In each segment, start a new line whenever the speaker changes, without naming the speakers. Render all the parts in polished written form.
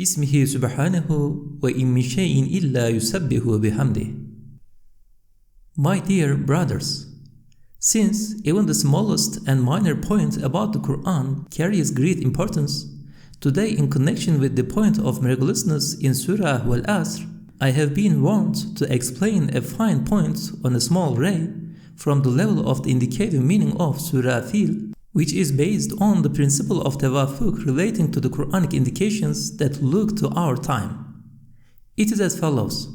Bismihi subhanahu wa in min shay'in illa yusabbihu bihamdih. My dear brothers, since even the smallest and minor point about the Qur'an carries great importance, today in connection with the point of miraculousness in Surah Wal-Asr, I have been warned to explain a fine point on a small ray from the level of the indicative meaning of Surah Fil, which is based on the principle of tawafuq relating to the Qur'anic indications that look to our time. It is as follows.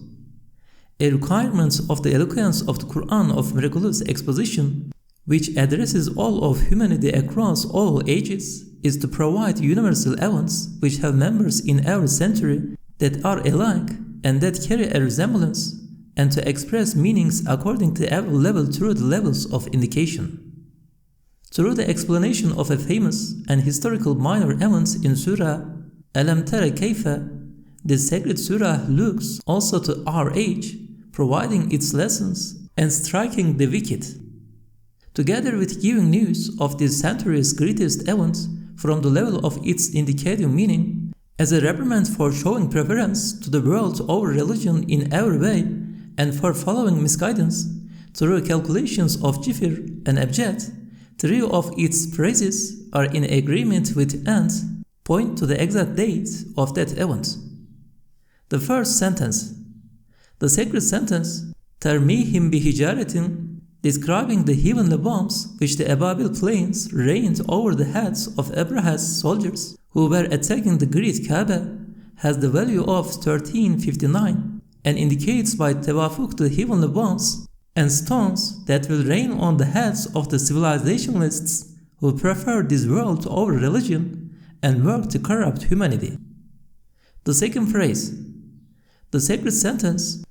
A requirement of the eloquence of the Qur'an of miraculous exposition, which addresses all of humanity across all ages, is to provide universal events which have members in every century that are alike and that carry a resemblance, and to express meanings according to every level through the levels of indication. Through the explanation of a famous and historical minor event in Surah Alam Tara Kayfa, the sacred surah looks also to our age, providing its lessons and striking the wicked. Together with giving news of this century's greatest event from the level of its indicative meaning, as a reprimand for showing preference to the world over religion in every way and for following misguidance, through calculations of Jifr and Abjad, three of its phrases are in agreement with and point to the exact date of that event. The first sentence, the sacred sentence, Tarmihim bihijaratin, describing the heavenly bombs which the Ababil plains rained over the heads of Abraha's soldiers who were attacking the great Kaaba, has the value of 1359 and indicates by tawafuq the heavenly bombs and stones that will rain on the heads of the civilizationalists who prefer this world over religion and work to corrupt humanity. The second phrase, the sacred sentence,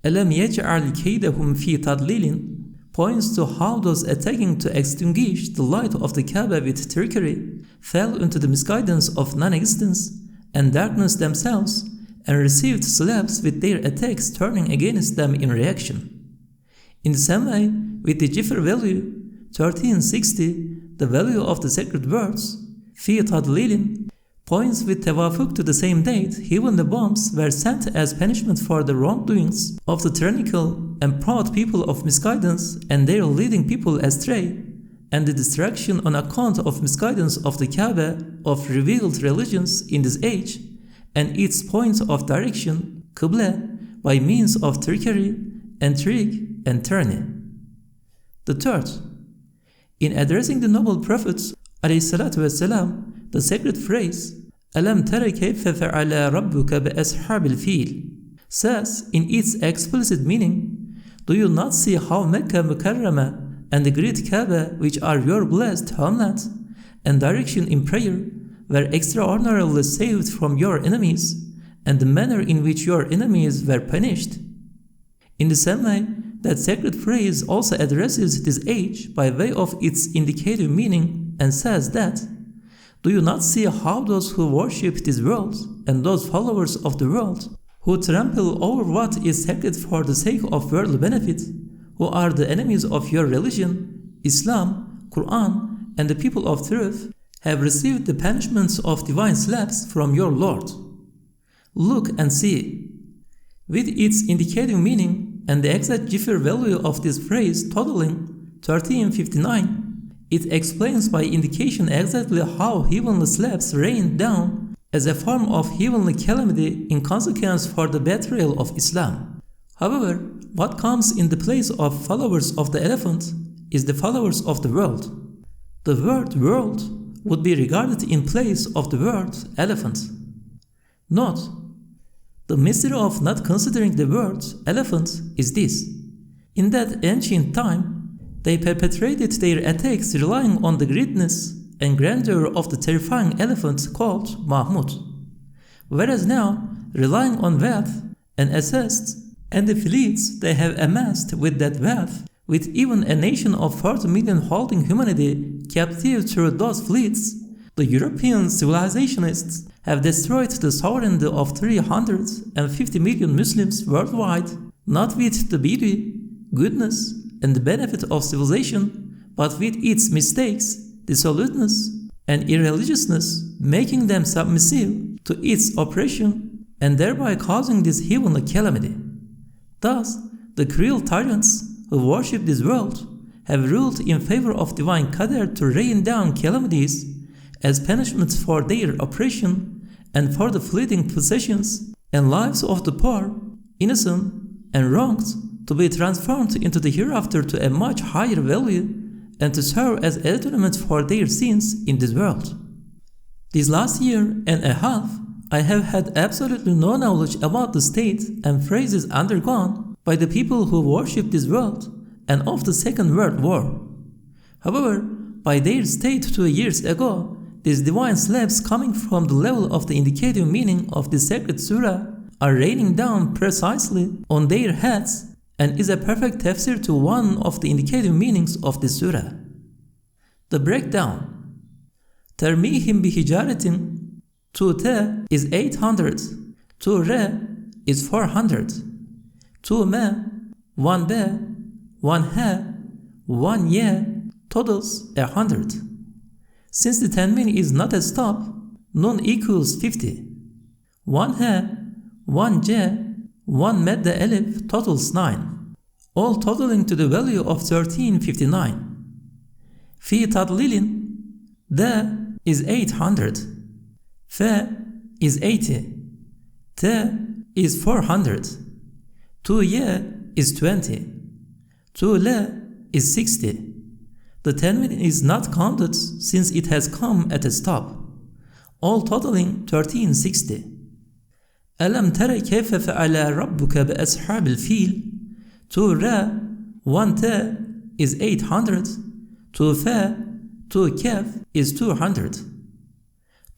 Alam yaj'al kaydahum fi tadlilin, points to how those attacking to extinguish the light of the Kaaba with trickery fell into the misguidance of non-existence and darkness themselves and received slaps with their attacks turning against them in reaction. In the same way, with the Jifr value, 1360, the value of the sacred words, fi tadlilin, points with tawafuq to the same date heavenly bombs were sent as punishment for the wrongdoings of the tyrannical and proud people of misguidance and their leading people astray, and the destruction on account of misguidance of the Kaaba of revealed religions in this age, and its point of direction, Qibla, by means of trickery, intrigue, and tyranny. The third, in addressing the noble prophets, ﷺ, the sacred phrase, Alam tara kayfa fa'ala rabbuka bi ashabil fil, says in its explicit meaning, do you not see how Mecca Mukarrama and the great Kaaba, which are your blessed homeland and direction in prayer, were extraordinarily saved from your enemies, and the manner in which your enemies were punished? In the same way, that sacred phrase also addresses this age by way of its indicative meaning and says that, do you not see how those who worship this world and those followers of the world, who trample over what is sacred for the sake of worldly benefit, who are the enemies of your religion, Islam, Qur'an, and the people of truth, have received the punishments of divine slaps from your Lord? Look and see. With its indicative meaning and the exact Jifr value of this phrase totaling 1359, it explains by indication exactly how heavenly slaps rained down as a form of heavenly calamity in consequence for the betrayal of Islam. However, what comes in the place of followers of the elephant is the followers of the world. The word world would be regarded in place of the word elephant. Note, the mystery of not considering the word elephant is this. In that ancient time, they perpetrated their attacks relying on the greatness and grandeur of the terrifying elephant called Mahmud, whereas now, relying on wealth and assets and the fleets they have amassed with that wealth, with even a nation of 40 million holding humanity captive through those fleets, the European civilizationists have destroyed the sovereignty of 350 million Muslims worldwide, not with the beauty, goodness, and the benefit of civilization, but with its mistakes, dissoluteness, and irreligiousness, making them submissive to its oppression and thereby causing this heavenly calamity. Thus, the cruel tyrants who worship this world have ruled in favor of divine Qadr to rain down calamities as punishment for their oppression and for the fleeting possessions and lives of the poor, innocent, and wronged to be transformed into the hereafter to a much higher value and to serve as atonement for their sins in this world. This last year and a half, I have had absolutely no knowledge about the state and phases undergone by the people who worship this world and of the Second World War. However, by their state 2 years ago, these divine slaves coming from the level of the indicative meaning of the sacred surah are raining down precisely on their heads and is a perfect tafsir to one of the indicative meanings of the surah. The breakdown. Termihim bihijaratin, 2 is 800, 2 is 400, 2 1 1 1 totals 100. Since the tanween is not a stop, nun equals 50. 1 1 1 madda alif totals 9, all totaling to the value of 1359. Fi tadlilin, da is 800, fa is 80, ta is 400, 2 is 20, 2 la is 60. The tanween is not counted since it has come at a stop, all totaling 1360. ألم تر كيف فعل ربك بأصحاب الفيل. 2 ra 1 ta is 800, 2 fa 2 kaf is 200,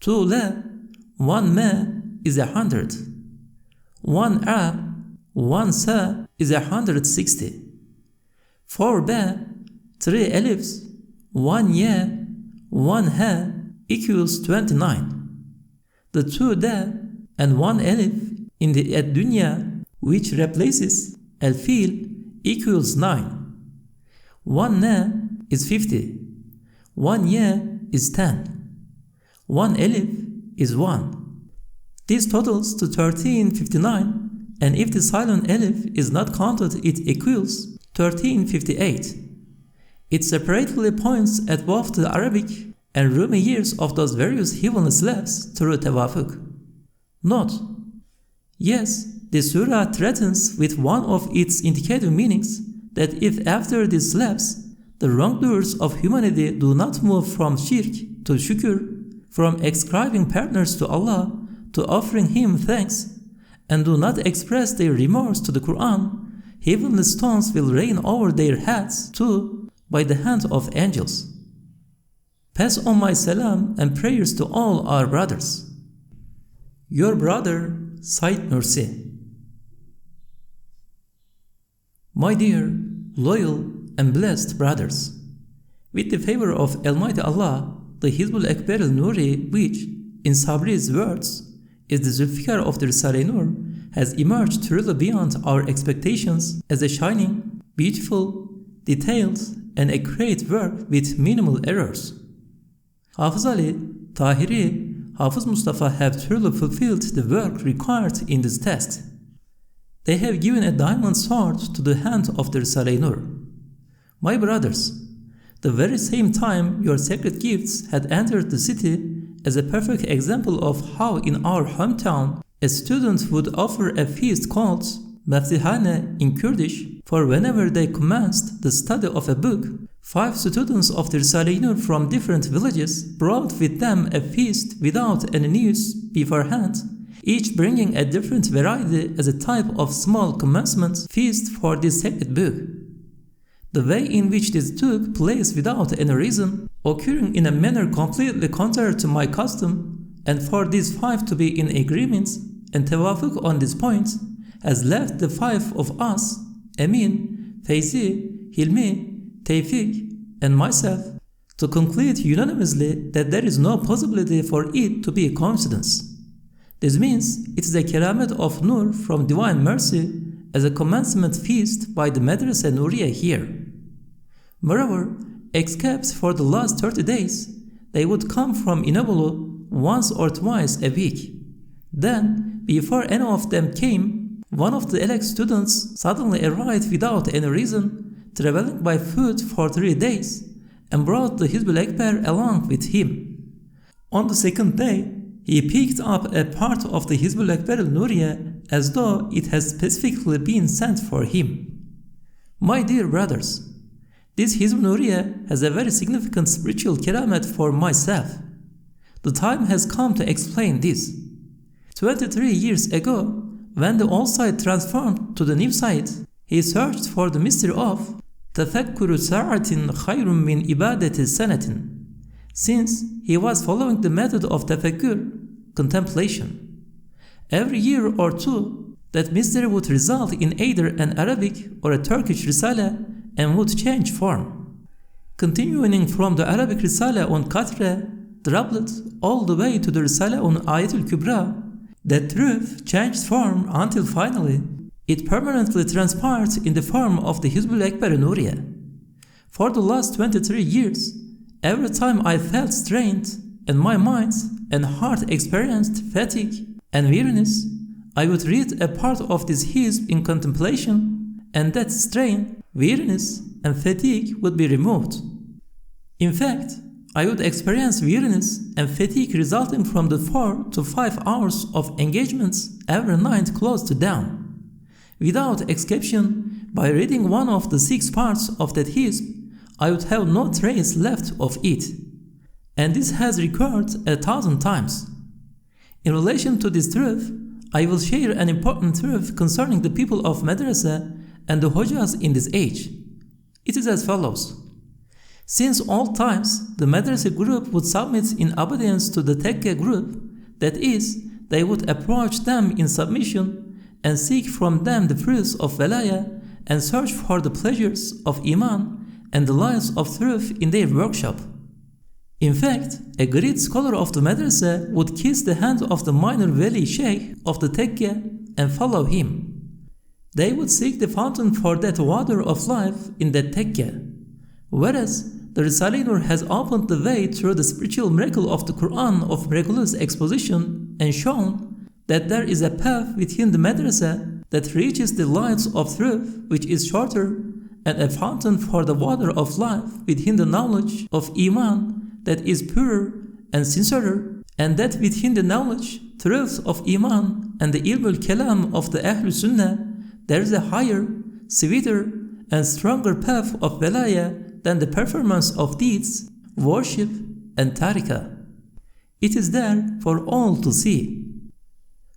2 la 1 ma is 100, 1 a 1 sa is 160, 4 ba 3 alifs 1 ya 1 ha equals 29. The 2 da and 1 alif in the ad-dunya, which replaces al-fil, equals 9. 1 na is 50, 1 ya is 10, 1 alif is 1. This totals to 1359, and if the silent alif is not counted, it equals 1358. It separately points at both the Arabic and Rumi years of those various heavenly slaves through tawafuk. Note: yes, the surah threatens with one of its indicative meanings that if after these slaps, the wrongdoers of humanity do not move from shirk to shukr, from ascribing partners to Allah to offering Him thanks, and do not express their remorse to the Qur'an, heavenly stones will rain over their heads too by the hand of angels. Pass on my salam and prayers to all our brothers. Your brother, Said Nursi. My dear, loyal, and blessed brothers, with the favor of Almighty Allah, the Hizbul Akbar al-Nuri, which, in Sabri's words, is the Zulfikar of the Risale-i Nur, has emerged truly beyond our expectations as a shining, beautiful, detailed, and accurate work with minimal errors. Hafiz Ali, Tahiri, Hafiz Mustafa have truly fulfilled the work required in this test. They have given a diamond sword to the hand of the Risale-i Nur. My brothers, the very same time your sacred gifts had entered the city as a perfect example of how in our hometown a student would offer a feast called Maftihane in Kurdish, for whenever they commenced the study of a book, 5 students of the Risale-i Nur from different villages brought with them a feast without any news beforehand, each bringing a different variety as a type of small commencement feast for this sacred book. The way in which this took place without any reason, occurring in a manner completely contrary to my custom, and for these 5 to be in agreement and tawafuk on this point, has left the 5 of us, Amin, Feyzi, Hilmi, Tevfik, and myself, to conclude unanimously that there is no possibility for it to be a coincidence. This means it is a keramet of Nur from Divine Mercy as a commencement feast by the Madrasa Nuriya here. Moreover, except for the last 30 days, they would come from Inebolu once or twice a week, Then, before any of them came, one of the elect students suddenly arrived without any reason, traveling by foot for 3 days, and brought the Hizbul Akbar along with him. On the second day, he picked up a part of the Hizbul Akbar al-Nuriya as though it had specifically been sent for him. My dear brothers, this Hizb Nuriya has a very significant spiritual keramat for myself. The time has come to explain this. 23 years ago, when the old site transformed to the new site, he searched for the mystery of تَفَكُّرُ سَاعَةٍ خَيْرٌ مِّنْ إِبَادَةِ سَنَةٍ. Since he was following the method of tafakkur, contemplation. Every year or two, that mystery would result in either an Arabic or a Turkish Risale and would change form. Continuing from the Arabic Risale on Qatra, droplet all the way to the Risale on Ayatul Kubra, that truth changed form until finally it permanently transpired in the form of the Hizbul Akbar Nuriya. For the last 23 years, every time I felt strained and my mind and heart experienced fatigue and weariness, I would read a part of this hizb in contemplation, and that strain, weariness, and fatigue would be removed. In fact, I would experience weariness and fatigue resulting from the 4 to 5 hours of engagements every night close to dawn. Without exception, by reading one of the 6 parts of that hizb, I would have no trace left of it. And this has recurred 1,000 times. In relation to this truth, I will share an important truth concerning the people of Madrasa and the Hojas in this age. It is as follows. Since all times, the Madrasa group would submit in obedience to the Tekke group, that is, they would approach them in submission and seek from them the fruits of Velaya and search for the pleasures of Iman and the lights of truth in their workshop. In fact, a great scholar of the Madrasa would kiss the hand of the minor Veli Sheikh of the Tekke and follow him. They would seek the fountain for that water of life in that Tekke. Whereas, the Risale-i Nur has opened the way through the spiritual miracle of the Qur'an of miraculous exposition and shown that there is a path within the Madrasa that reaches the lights of truth which is shorter, and a fountain for the water of life within the knowledge of Iman that is purer and sincerer, and that within the knowledge, truth of Iman and the ilmul kalam of the Ahlul Sunnah, there is a higher, sweeter, and stronger path of Velaya than the performance of deeds, worship, and tariqah. It is there for all to see.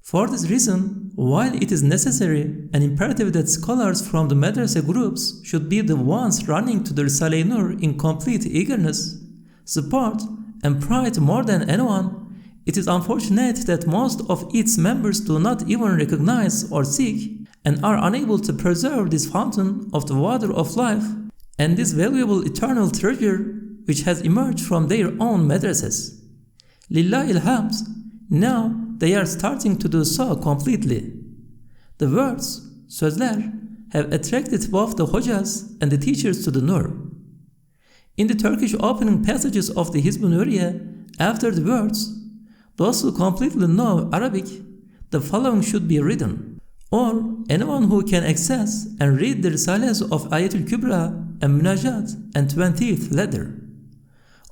For this reason, while it is necessary and imperative that scholars from the Madrasa groups should be the ones running to the Risale-i Nur in complete eagerness, support, and pride more than anyone, it is unfortunate that most of its members do not even recognize or seek and are unable to preserve this fountain of the water of life and this valuable eternal treasure which has emerged from their own madrasas. Lillahi alhamd, now they are starting to do so completely. The words, sözler, have attracted both the Hojas and the teachers to the Nur. In the Turkish opening passages of the Hizb Nuriya, after the words, those who completely know Arabic, the following should be written, or anyone who can access and read the Risales of Ayatul Kubra and Munajat and 20th letter.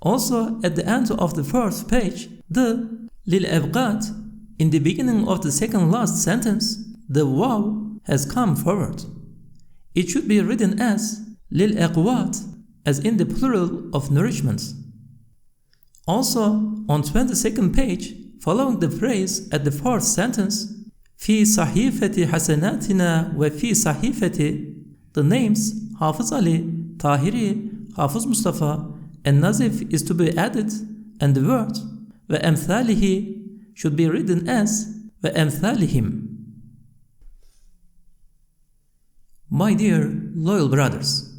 Also, at the end of the first page, the Lil Abqat, in the beginning of the second last sentence, the waw has come forward. It should be written as Lil Aqwat, as in the plural of nourishments. Also, on 22nd page, following the phrase at the fourth sentence, في صحيفة حسناتنا وفي صحيفة, the names Hafiz Ali, Tahiri, Hafiz Mustafa, and Nazif is to be added, and the word وأمثاله should be written as وأمثالهم. My dear loyal brothers,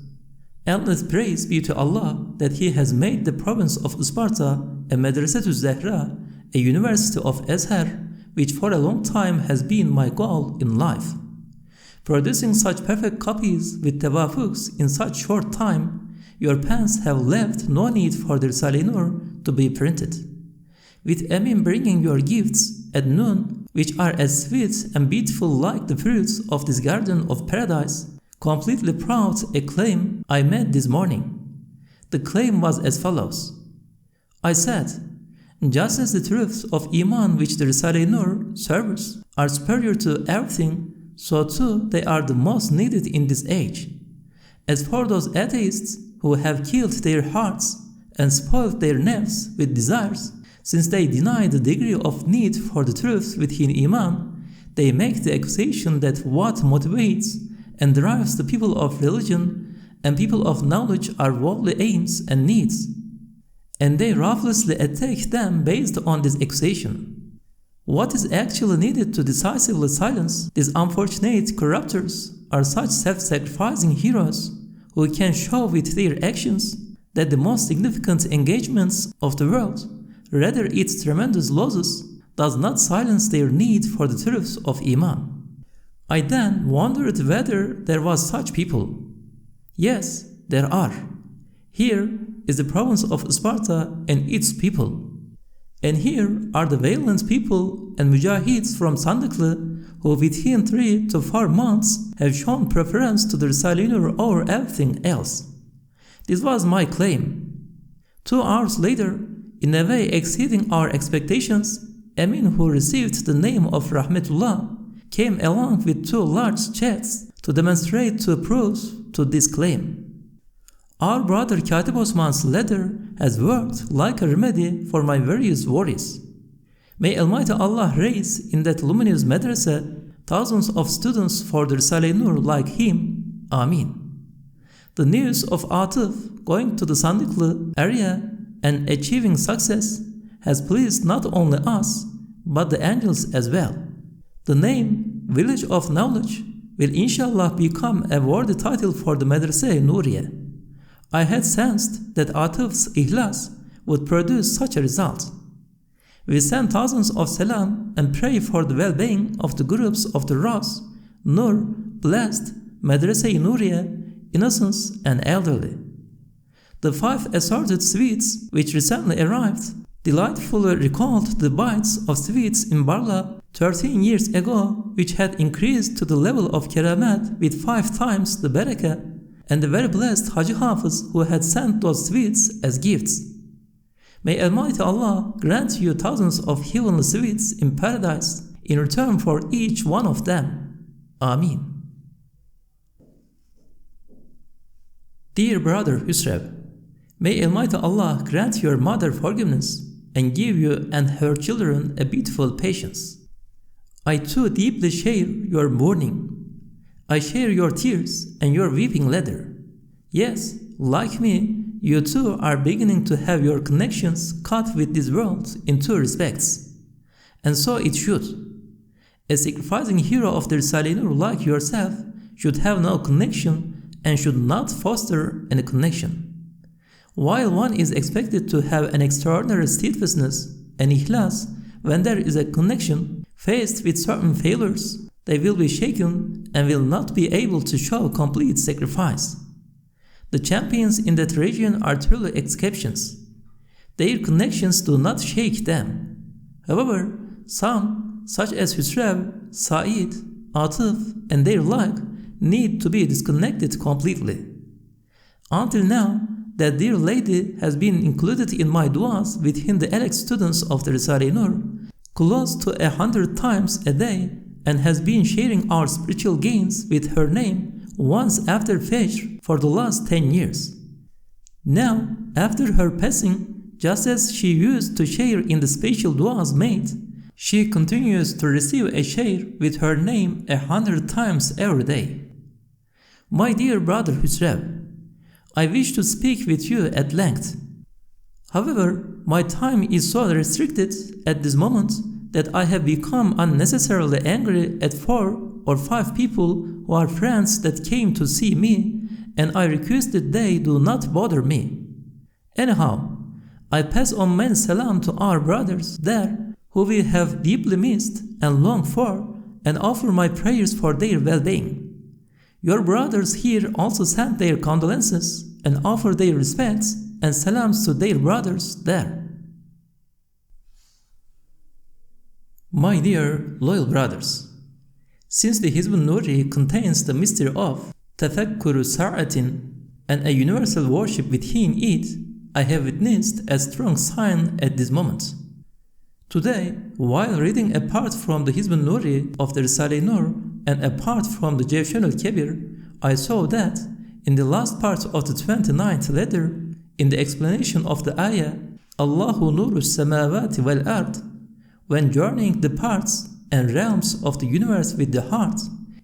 endless praise be to Allah that He has made the province of Sparta a Madrasatul Zahra, a university of Azhar, which for a long time has been my goal in life. Producing such perfect copies with tawafuqs in such short time, your pens have left no need for the Risale-i Nur to be printed. With Amin bringing your gifts at noon which are as sweet and beautiful like the fruits of this garden of paradise, completely proud a claim I made this morning. The claim was as follows. I said, just as the truths of Iman which the Risale-i Nur serves are superior to everything, so too they are the most needed in this age. As for those atheists who have killed their hearts and spoiled their nafs with desires, since they deny the degree of need for the truth within Iman, they make the accusation that what motivates and drives the people of religion and people of knowledge are worldly aims and needs, and they ruthlessly attack them based on this accusation. What is actually needed to decisively silence these unfortunate corruptors are such self-sacrificing heroes who can show with their actions that the most significant engagements of the world, rather its tremendous losses, does not silence their need for the truths of Iman. I then wondered whether there was such people. Yes, there are. Here is the province of Sparta and its people. And here are the valiant people and mujahids from Sandaklı who within 3 to 4 months have shown preference to the Risale-i Nur over everything else. This was my claim. 2 hours later, in a way exceeding our expectations, Amin, who received the name of Rahmetullah, came along with 2 large chests to demonstrate 2 proofs to this claim. Our brother Katib Osman's letter has worked like a remedy for my various worries. May Almighty Allah raise in that luminous madrasa thousands of students for the Risale-i Nur like him. Amin. The news of Atif going to the Sandaklı area and achieving success has pleased not only us, but the angels as well. The name Village of Knowledge will inshallah become a worthy title for the Madrasa-i Nuriye. I had sensed that Atif's ihlas would produce such a result. We send thousands of salam and pray for the well-being of the groups of the Ras, Nur, Blessed, Madrasa-i Nuriye, Innocence, and Elderly. The 5 assorted sweets which recently arrived delightfully recalled the bites of sweets in Barla 13 years ago, which had increased to the level of keramat with 5 times the barakah, and the very blessed Haji Hafiz who had sent those sweets as gifts. May Almighty Allah grant you thousands of heavenly sweets in paradise in return for each one of them. Amin. Dear brother Husrev, may Almighty Allah grant your mother forgiveness and give you and her children a beautiful patience. I too deeply share your mourning. I share your tears and your weeping ladder. Yes, like me, you too are beginning to have your connections cut with this world in 2 respects. And so it should. A sacrificing hero of the Risale-i Nur like yourself should have no connection and should not foster any connection. While one is expected to have an extraordinary steadfastness and ikhlas, when there is a connection faced with certain failures, they will be shaken and will not be able to show complete sacrifice. The champions in that region are truly exceptions. Their connections do not shake them. However, some, such as Husrev, Said, Atif, and their like, need to be disconnected completely. Until now, that dear lady has been included in my du'as within the elect students of the Risale-i Nur, close to 100 times a day, and has been sharing our spiritual gains with her name once after Fajr for the last 10 years. Now, after her passing, just as she used to share in the special du'as made, she continues to receive a share with her name 100 times every day. My dear brother Husrev, I wish to speak with you at length. However, my time is so restricted at this moment that I have become unnecessarily angry at 4 or 5 people who are friends that came to see me, and I requested they do not bother me. Anyhow, I pass on many salam to our brothers there who we have deeply missed and longed for, and offer my prayers for their well-being. Your brothers here also send their condolences and offer their respects and salams to their brothers there. My dear loyal brothers, since the Hizb al-Nuri contains the mystery of Tafakkuru Sa'atin and a universal worship within it, I have witnessed a strong sign at this moment. Today, while reading a part from the Hizb al-Nuri of the Risale-i Nur and a part from the Jawshan al-Kabir, I saw that in the last part of the 29th letter, in the explanation of the ayah, Allahu nuru samawati wal ard, when journeying the parts and realms of the universe with the heart,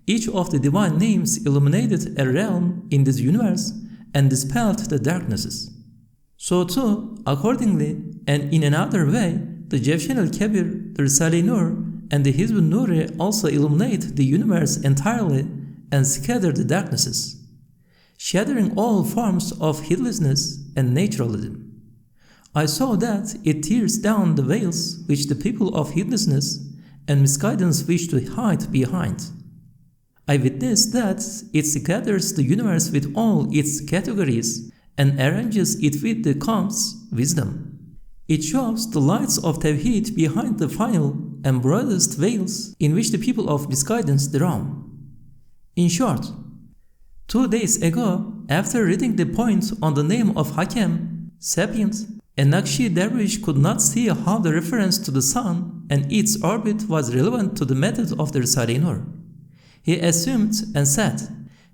each of the divine names illuminated a realm in this universe and dispelled the darknesses. So too, accordingly, and in another way, the Jawshan al-Kabir, the Risale-i Nur, and the Hizb al-Nuri also illuminate the universe entirely and scatter the darknesses, shattering all forms of heedlessness and naturalism. I saw that it tears down the veils which the people of heedlessness and misguidance wish to hide behind. I witnessed that it scatters the universe with all its categories and arranges it with the Qam's wisdom. It shows the lights of Tawheed behind the final and broadest veils in which the people of misguidance drown. In short, 2 days ago, after reading the point on the name of Hakem, sapient, a Naqshi dervish could not see how the reference to the sun and its orbit was relevant to the method of the Risale-i Nur. He assumed and said,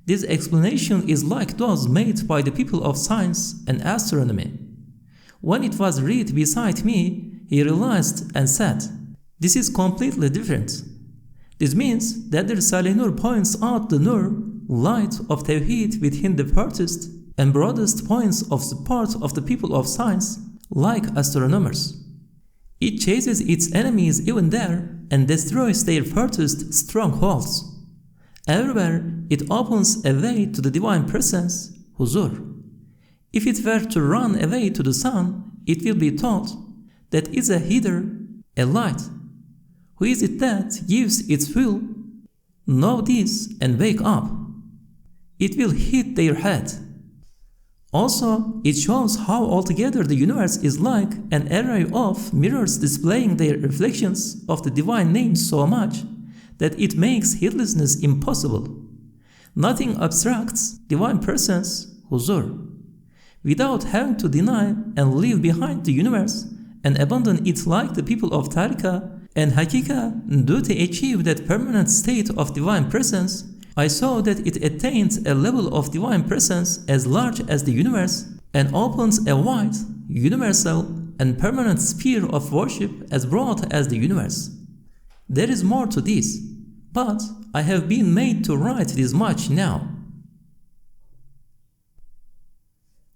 "This explanation is like those made by the people of science and astronomy." When it was read beside me, he realized and said, "This is completely different." This means that the Risale-i Nur points out the Nur, light of Tawheed within the furthest and broadest points of support of the people of science, like astronomers. It chases its enemies even there and destroys their furthest strongholds. Everywhere it opens a way to the divine presence, Huzur. If it were to run away to the sun, it will be taught that is a header, a light. Who is it that gives its will? Know this and wake up. It will hit their head. Also, it shows how altogether the universe is like an array of mirrors displaying their reflections of the divine names so much that it makes heedlessness impossible. Nothing obstructs divine presence, Huzur. Without having to deny and leave behind the universe and abandon it like the people of Tariqa and Hakika do to achieve that permanent state of divine presence, I saw that it attains a level of divine presence as large as the universe and opens a wide, universal, and permanent sphere of worship as broad as the universe. There is more to this, but I have been made to write this much now.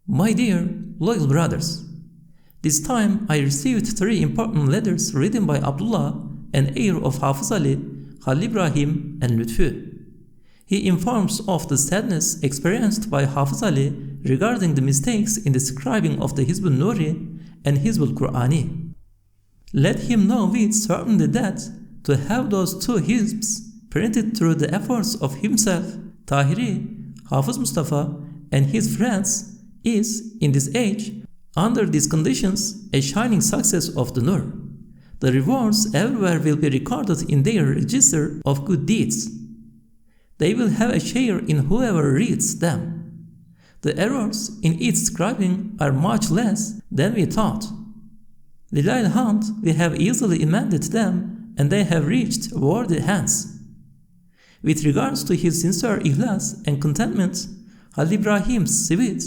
My dear, loyal brothers, this time I received 3 important letters written by Abdullah, an heir of Hafiz Ali, Khalil Ibrahim, and Lutfu. He informs of the sadness experienced by Hafiz Ali regarding the mistakes in the scribing of the Hizb al-Nuri and Hizb al-Qur'ani. Let him know with certainty that to have those 2 hizbs printed through the efforts of himself, Tahiri, Hafiz Mustafa, and his friends is, in this age, under these conditions, a shining success of the Nur. The rewards everywhere will be recorded in their register of good deeds. They will have a share in whoever reads them. The errors in its scribing are much less than we thought. Lillahi alhamd, we have easily amended them and they have reached worthy hands. With regards to his sincere ikhlas and contentment, Khalil Ibrahim's sweet,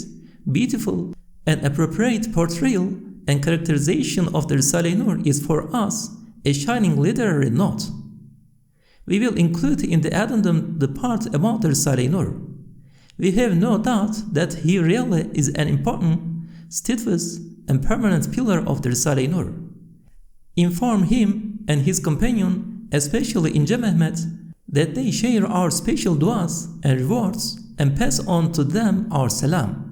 beautiful, and appropriate portrayal and characterization of the Risale-i Nur is for us a shining literary note. We will include in the addendum the part about the Risale-i Nur. We have no doubt that he really is an important, steadfast, and permanent pillar of the Risale-i Nur. Inform him and his companion, especially Ince Mehmet, that they share our special du'as and rewards and pass on to them our salam.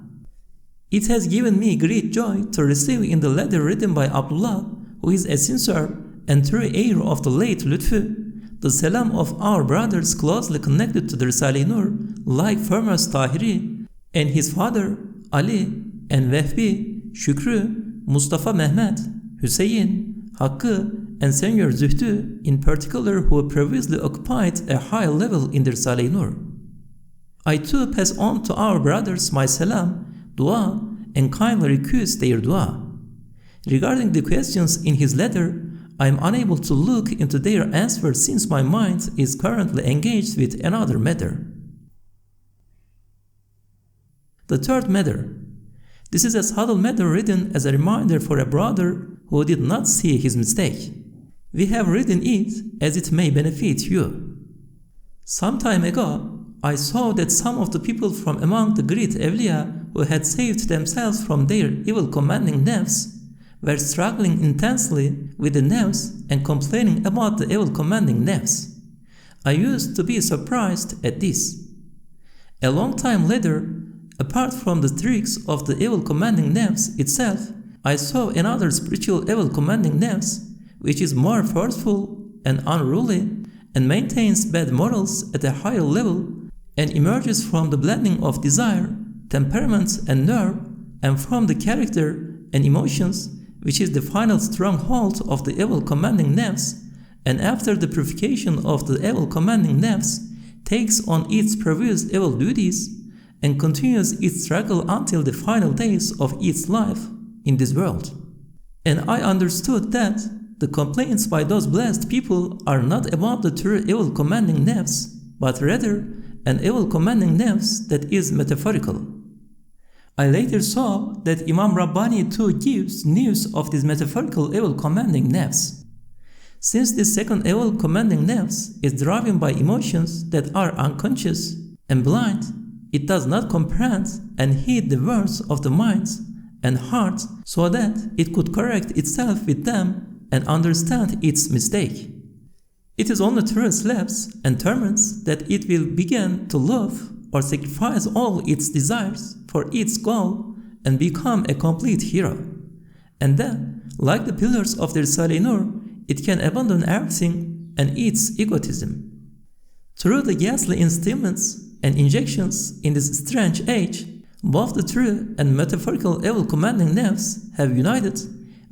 It has given me great joy to receive in the letter written by Abdullah, who is a sincere and true heir of the late Lutfu, the salam of our brothers closely connected to the Risale-i Nur, like Firmas Tahiri, and his father, Ali, and Vehbi, Şükrü, Mustafa Mehmet, Hüseyin, Hakkı, and Senior Zühtü in particular who previously occupied a high level in the Risale-i Nur. I too pass on to our brothers my salam, dua, and kindly request their dua. Regarding the questions in his letter, I am unable to look into their answers since my mind is currently engaged with another matter. The third matter. This is a subtle matter written as a reminder for a brother who did not see his mistake. We have written it as it may benefit you. Some time ago, I saw that some of the people from among the great awliya who had saved themselves from their evil commanding nafs were struggling intensely with the nafs and complaining about the evil commanding nafs. I used to be surprised at this. A long time later, apart from the tricks of the evil commanding nafs itself, I saw another spiritual evil commanding nafs, which is more forceful and unruly and maintains bad morals at a higher level and emerges from the blending of desire, temperament and nerve, and from the character and emotions, which is the final stronghold of the evil commanding nafs, and after the purification of the evil commanding nafs, takes on its previous evil duties and continues its struggle until the final days of its life in this world. And I understood that the complaints by those blessed people are not about the true evil commanding nafs, but rather an evil commanding nafs that is metaphorical. I later saw that Imam Rabbani too gives news of this metaphorical evil commanding nafs. Since this second evil commanding nafs is driven by emotions that are unconscious and blind, it does not comprehend and heed the words of the minds and heart so that it could correct itself with them and understand its mistake. It is only through slaps and torments that it will begin to love or sacrifice all its desires for its goal and become a complete hero. And then, like the pillars of the Risale-i Nur, it can abandon everything and its egotism. Through the ghastly instruments and injections in this strange age, both the true and metaphorical evil commanding nafs have united,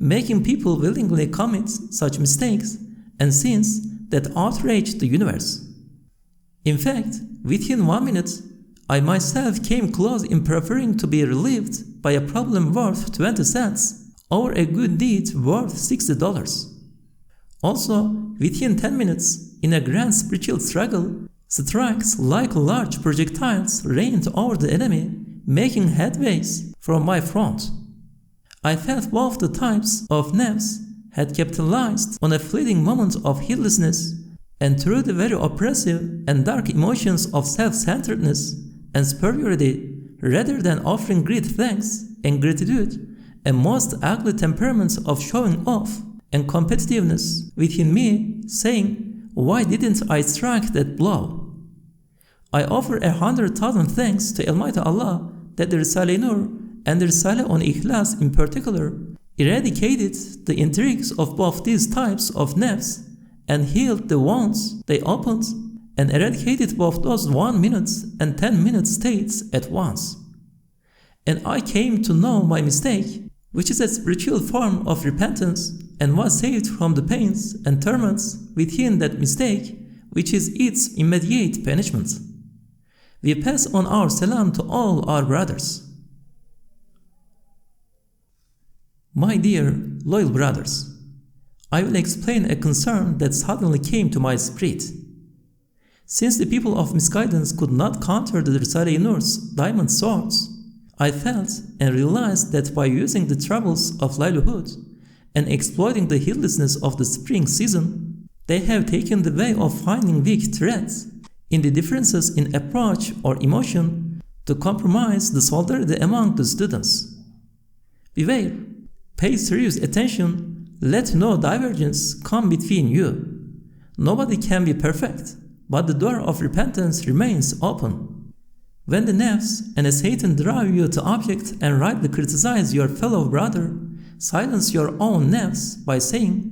making people willingly commit such mistakes and sins that outrage the universe. In fact, within 1 minute, I myself came close in preferring to be relieved by a problem worth 20 cents over a good deed worth $60. Also, within 10 minutes, in a grand spiritual struggle, strikes like large projectiles rained over the enemy, making headways from my front. I felt both the types of nafs had capitalized on a fleeting moment of heedlessness, and through the very oppressive and dark emotions of self-centeredness and superiority, rather than offering great thanks and gratitude, a most ugly temperament of showing off and competitiveness within me, saying, "Why didn't I strike that blow?" I offer 100,000 thanks to Almighty Allah that the Risale-i Nur and the Risale on Ikhlas in particular eradicated the intrigues of both these types of nafs and healed the wounds they opened and eradicated both those 1 minute and 10 minute states at once. And I came to know my mistake, which is a spiritual form of repentance, and was saved from the pains and torments within that mistake, which is its immediate punishment. We pass on our salam to all our brothers. My dear, loyal brothers, I will explain a concern that suddenly came to my spirit. Since the people of misguidance could not counter the Risale-i Nur's diamond swords, I felt and realized that by using the troubles of livelihood and exploiting the heedlessness of the spring season, they have taken the way of finding weak threads in the differences in approach or emotion to compromise the solidarity among the students. Beware, pay serious attention, let no divergence come between you. Nobody can be perfect, but the door of repentance remains open. When the nafs and a Satan drive you to object and rightly criticize your fellow brother, silence your own nafs by saying,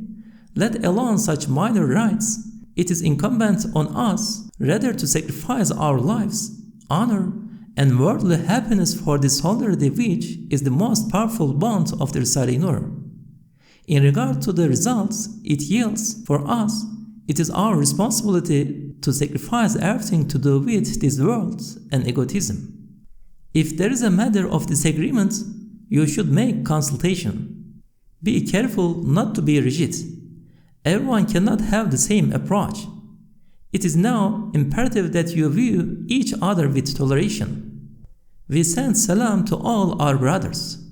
"Let alone such minor rights, it is incumbent on us rather to sacrifice our lives, honor, and worldly happiness for this solidarity which is the most powerful bond of the Risale-i Nur." In regard to the results it yields for us, it is our responsibility to sacrifice everything to do with this world and egotism. If there is a matter of disagreement, you should make consultation. Be careful not to be rigid. Everyone cannot have the same approach. It is now imperative that you view each other with toleration. We send salam to all our brothers.